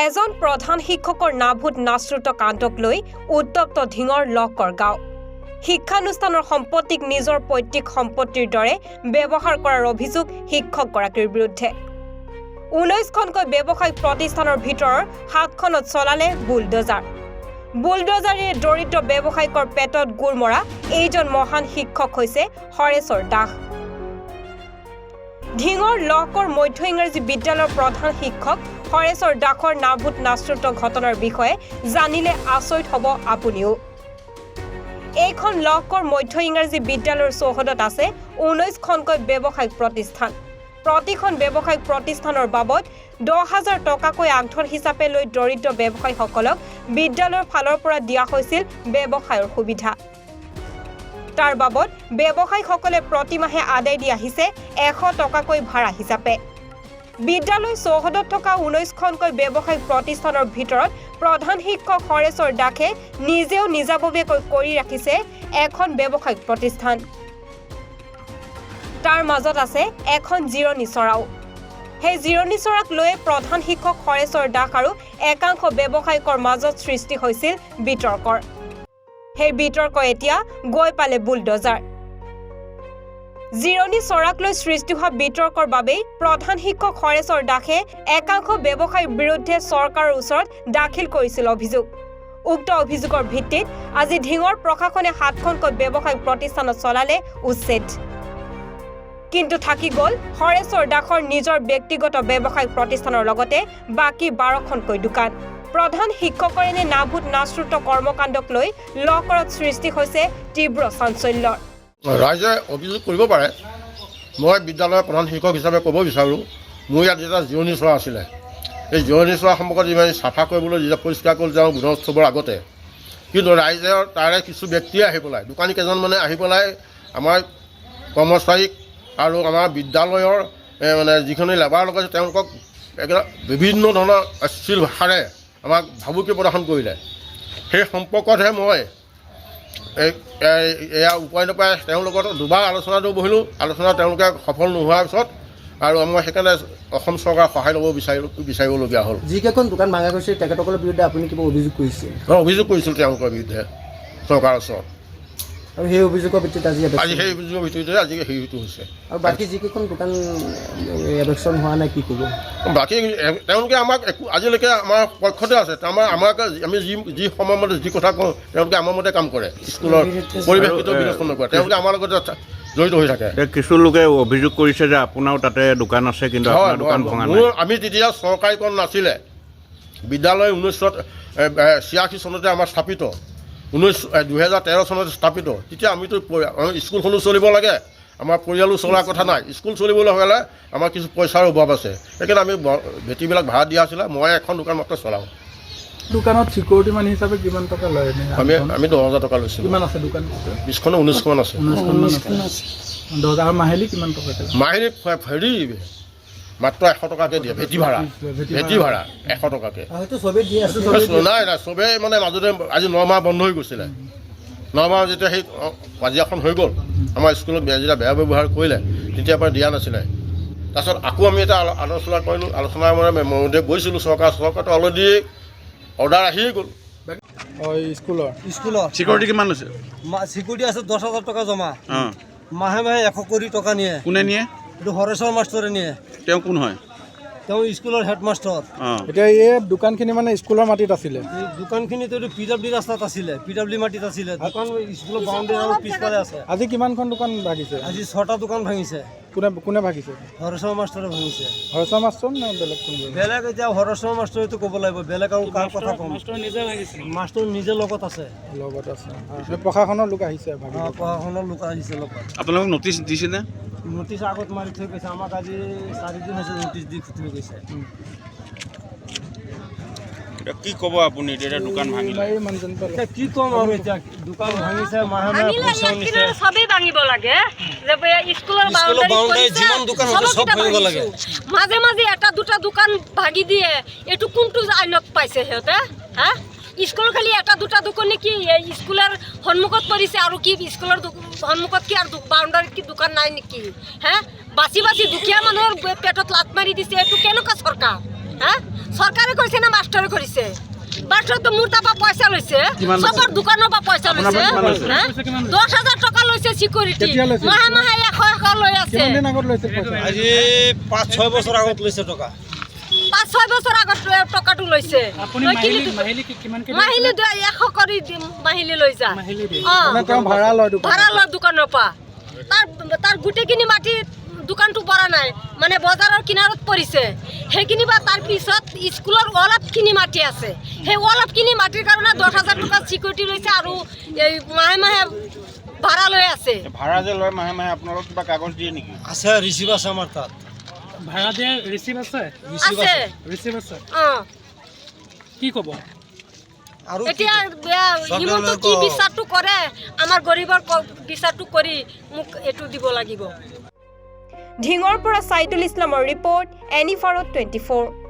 এজন প্ৰধান শিক্ষকৰ নাভূত নাশ্ৰুত কাণ্ডক লৈ উত্তপ্ত ধিঙৰ লকৰ গাঁও। শিক্ষানুষ্ঠানৰ সম্পত্তিক নিজৰ পৈতৃক সম্পত্তিৰ দৰে ব্যৱহাৰ কৰাৰ অভিযোগ শিক্ষকগৰাকীৰ বিৰুদ্ধে। 19খনকৈ ব্যৱসায়িক প্ৰতিষ্ঠানৰ ভিতৰৰ 7খনত চলালে বুলডোজাৰ। বুলডোজাৰে দৰিদ্ৰ ব্যৱসায়িকৰ পেটত গুৰ মৰা এইজন মহান শিক্ষক হৈছে হৰেশ্বৰ দাস। ধিঙৰ লকৰ মধ্য ইংৰাজী বিদ্যালয়ৰ প্ৰধান শিক্ষক হৰেশ্বৰ দাসৰ নাভূত নাশ্ৰুত ঘটনাৰ বিষয়ে জানিলে আচৰিত হ'ব আপুনিও। এইখন লকৰ মধ্য ইংৰাজী বিদ্যালয়ৰ চৌহদত আছে 19খনকৈ ব্যৱসায়িক প্ৰতিষ্ঠান। প্ৰতিখন ব্যৱসায়িক প্ৰতিষ্ঠানৰ বাবদ 10,000 টকাকৈ আগধন হিচাপে লৈ দৰিদ্ৰ ব্যৱসায়ীসকলক বিদ্যালয়ৰ ফালৰ পৰা দিয়া হৈছিল ব্যৱসায়ৰ সুবিধা। তাৰ বাবদ ব্যৱসায়ীসকলে প্ৰতিমাহে আদায় দি আহিছে 100 টকাকৈ ভাড়া হিচাপে। বিদ্যালয় চৌহদত থকা 19খনকৈ ব্যৱসায়িক প্ৰতিষ্ঠানৰ ভিতৰত প্ৰধান শিক্ষক হৰেশ্বৰ দাসে নিজেও নিজাববীয়াকৈ কৰি ৰাখিছে এখন ব্যৱসায়িক প্ৰতিষ্ঠান। তাৰ মাজত আছে এখন জিৰণি চৰাও। সেই জিৰণি চৰাক লৈ প্ৰধান শিক্ষক হৰেশ্বৰ দাস আৰু একাংশ ব্যৱসায়িকৰ মাজত সৃষ্টি হৈছিল বিতৰ্কৰ। সেই বিতৰ্ক এতিয়া গৈ পালে বুলডোজাৰ। জিৰণি চৰাক লৈ সৃষ্টি হোৱা বিতৰ্কৰ বাবেই প্ৰধান শিক্ষক হৰেশ্বৰ দাসে একাংশ ব্যৱসায়ীৰ বিৰুদ্ধে চৰকাৰৰ ওচৰত দাখিল কৰিছিল অভিযোগ। উক্ত অভিযোগৰ ভিত্তিত আজি ধিঙৰ প্ৰশাসনে 7খনকৈ ব্যৱসায়িক প্ৰতিষ্ঠানত চলালে উচ্ছেদ। কিন্তু থাকি গ'ল হৰেশ্বৰ দাসৰ নিজৰ ব্যক্তিগত ব্যৱসায়িক প্ৰতিষ্ঠানৰ লগতে বাকী 12খনকৈ দোকান। প্ৰধান শিক্ষকৰ এনে নাভূত নাশ্ৰুত কৰ্মকাণ্ডক লৈ লকৰত সৃষ্টি হৈছে তীব্ৰ চাঞ্চল্যৰ। ৰাইজে অভিযোগ কৰিব পাৰে। মই বিদ্যালয়ৰ প্ৰধান শিক্ষক হিচাপে ক'ব বিচাৰোঁ, মোৰ ইয়াত যেতিয়া জিৰণি চৰা আছিলে, এই জিৰণি চৰা সম্পৰ্কত যিমান চাফা কৰিবলৈ যেতিয়া পৰিষ্কাৰ কৰি যাওঁ গুণোৎসৱৰ আগতে, কিন্তু ৰাইজৰ তাৰে কিছু ব্যক্তিয়ে আহি পেলাই, দোকানী কেইজনমানে আহি পেলাই আমাৰ কৰ্মচাৰীক আৰু আমাৰ বিদ্যালয়ৰ মানে যিখিনি লেবাৰ লগাইছে তেওঁলোকক বিভিন্ন ধৰণৰ অশ্লীল ভাষাৰে আমাক ভাবুকি প্ৰদৰ্শন কৰিলে। সেই সম্পৰ্কতহে মই এয়া উপায় নাপাই তেওঁলোকৰ দুবাৰ আলোচনাটো বহিলোঁ। আলোচনা তেওঁলোকে সফল নোহোৱাৰ পিছত আৰু মই সেইকাৰণে অসম চৰকাৰৰ সহায় ল'ব বিচাৰিবলগীয়া হ'ল। যিকেইখন দোকান ভাঙা গৈছে তেখেতসকলৰ বিৰুদ্ধে আপুনি কিবা অভিযোগ কৰিছিল? অভিযোগ কৰিছিল তেওঁলোকৰ বিৰুদ্ধে চৰকাৰৰ ওচৰত, আৰু সেই অভিযোগৰ ভিত্তিত আজি সেই অভিযোগৰ ভিত্তিতে আজি হেৰিটো হৈছে। আৰু বাকী যিকেইখন দোকান এভেকশ্যন হোৱা নাই কি ক'ব? বাকী তেওঁলোকে আমাক আজিলৈকে আমাৰ পক্ষতে আছে। আমি যি সময়মতে যি কথা কওঁ তেওঁলোকে আমাৰ মতে কাম কৰে। স্কুলৰ পৰিৱেশগত বিবেচনা নকৰে, তেওঁলোকে আমাৰ লগত জড়িত হৈ থাকে। কিছু লোকে অভিযোগ কৰিছে যে আপোনাৰো তাতে দোকান আছে, কিন্তু আমি তেতিয়া চৰকাৰীকৰণ নাছিলে। বিদ্যালয় 1986 চনতে আমাৰ স্থাপিত, 2013 চনত স্থাপিত। তেতিয়া আমিতো স্কুলখনো চলিব লাগে, আমাৰ পৰিয়ালো চলাৰ কথা নাই। স্কুল চলিবলৈ হ'লে আমাৰ কিছু পইচাৰ অভাৱ আছে, সেইকাৰণে আমি ভেটিবিলাক ভাড়া দিয়া আছিলে। মই এখন দোকান মাত্ৰ চলাওঁ। দোকানত চিকিউৰিটি মানি হিচাপে কিমান টকা লয়? আমি 10,000 টকা লৈছোঁ। কিমান আছে দোকান? 20খনে 19খন আছে। 10,000। আৰু মাহিলী কিমান টকা? মাহিলী হেৰি মাত্ৰ 100 টকাকৈ দিয়ে ভেটি ভাড়া। 100 টকাকৈ। নাই চবেই মানে মাজতে আজি 9 মাহ বন্ধ হৈ গৈছিলে। 9 মাহ যেতিয়া সেই কাজিয়াখন হৈ গ'ল, আমাৰ স্কুলত যেতিয়া বেয়া ব্যৱহাৰ কৰিলে তেতিয়াৰ পৰা দিয়া নাছিলে। তাৰপিছত আকৌ আমি এটা আলোচনা কৰিলোঁ। আলোচনাৰ মতে গৈছিলোঁ চৰকাৰটো অলৰেডি অৰ্ডাৰ আহিয়ে গ'ল। স্কুলৰ চিকিউৰিটি কিমান লৈছে? চিকিউৰিটি আছে 10,000 টকা জমা, মাহে 100 কোটি টকা নিয়ে। কোনে নিয়ে? এইটো হৰেশ্বৰ মাষ্টৰে নিয়ে। তেওঁ কোন হয়? তেওঁ স্কুলৰ হেডমাষ্টৰ। এতিয়া এই দোকানখিনি মানে স্কুলৰ মাটিত আছিলে। এই দোকানখিনিতো PWD ৰাস্তাত আছিলে, PWD মাটিত আছিলে। দোকান স্কুলৰ বাউণ্ডেৰী আৰু পিছফালে আছে। আজি কিমানখন দোকান ভাগিছে? আজি 6টা দোকান ভাঙিছে। কোনে ভাগিছে? হৰেশ্বৰ মাষ্টৰে ভাঙিছে। হৰেশ্বৰ মাষ্টৰ নে বেলেগ কোন? বেলেগ এতিয়া হৰেশ্বৰ মাষ্টৰেতো ক'ব লাগিব, বেলেগ আৰু কাৰ কথা ক'ম? মাষ্টৰ নিজে লগত আছে। প্ৰশাসনৰ লোক আহিছে? প্ৰশাসনৰ লোক আহিছে লগত। আপোনালোকক নটিচ দিছেনে? নটিচ আগত মাৰি থৈ গৈছে। আমাক আজি 4 দিন হৈছে নটিচ দি থৈ গৈছে। কি ক'ব আপুনি? এতিয়া দোকান ভাঙিলে কি ক'ম আমি? এতিয়া দোকান ভাঙিছে, মাহে পইচা নিছে। সবেই ভাঙিব লাগে। স্কুলৰ বাউণ্ডাৰী যিমান দোকান আছে সব ভাঙিব লাগে। মাজে মাজে এটা দুটা দোকান ভাগি দিয়ে। এইটো কোনটো আইনত পাইছে সিহঁতে? হা, স্কুল খালি এটা দুটা দোকান নেকি স্কুলৰ সন্মুখত পৰিছে? আৰু কি স্কুলৰ সন্মুখত কি আৰু বাউণ্ডাৰীত কি দোকান নাই নেকি? হা, বাচি বাচি দুখীয়া মানুহৰ পেটত লাত মাৰি দিছে। এইটো কেনেকুৱা চৰকাৰ? হ্যাঁ চৰকাৰে কৰিছে না মাষ্টৰে কৰিছে মাষ্টৰ তো মোৰ তাৰপৰা পইচা লৈছে চবৰ দোকানৰ পৰা পইচা লৈছে 10,000 টকা লৈছে সিকিউৰিটি মাহে মাহে 100 লৈ আছে কিমান দিন আগত লৈছিল পইচা আজি 5-6 বছৰ আগত লৈছে টকা 5-6 বছৰ আগত টকাটো লৈছে মাহিলী 100 কৰি মাহিলী লৈ যা মানে তেওঁ ভাড়া লয় দোকান ভাড়া লয় দোকানৰ পৰা তাৰ গোটেইখিনি মাটি দোকানটো পৰা নাই মানে বজাৰৰ কিনাৰত পৰিছে সেইখিনি বা তাৰ পিছত স্কুলৰ অলপখিনি মাটি আছে সেই অলপখিনি মাটিৰ কাৰণে 10,000 টকা সিকিউৰিটি লৈছে আৰু এই মাহে মাহে ভাড়া লৈ আছে ভাড়া যে লয় মাহে মাহে আপোনালোক কিবা কাগজ দিয়ে নেকি আছে ৰিচিভ আছে আমাৰ তাত ভাড়া দিয়া ৰিচিভ আছে আছে ৰিচিভ আছে অঁ কি ক'ব আৰু এতিয়া হিমন্ত কি বিচাৰটো কৰে আমাৰ গৰীবৰ বিচাৰটো কৰি মোক এইটো দিব লাগিব ঢিঙৰ পৰা ছাইদুল ইছলামৰ ৰিপৰ্ট এনিফাৰত 24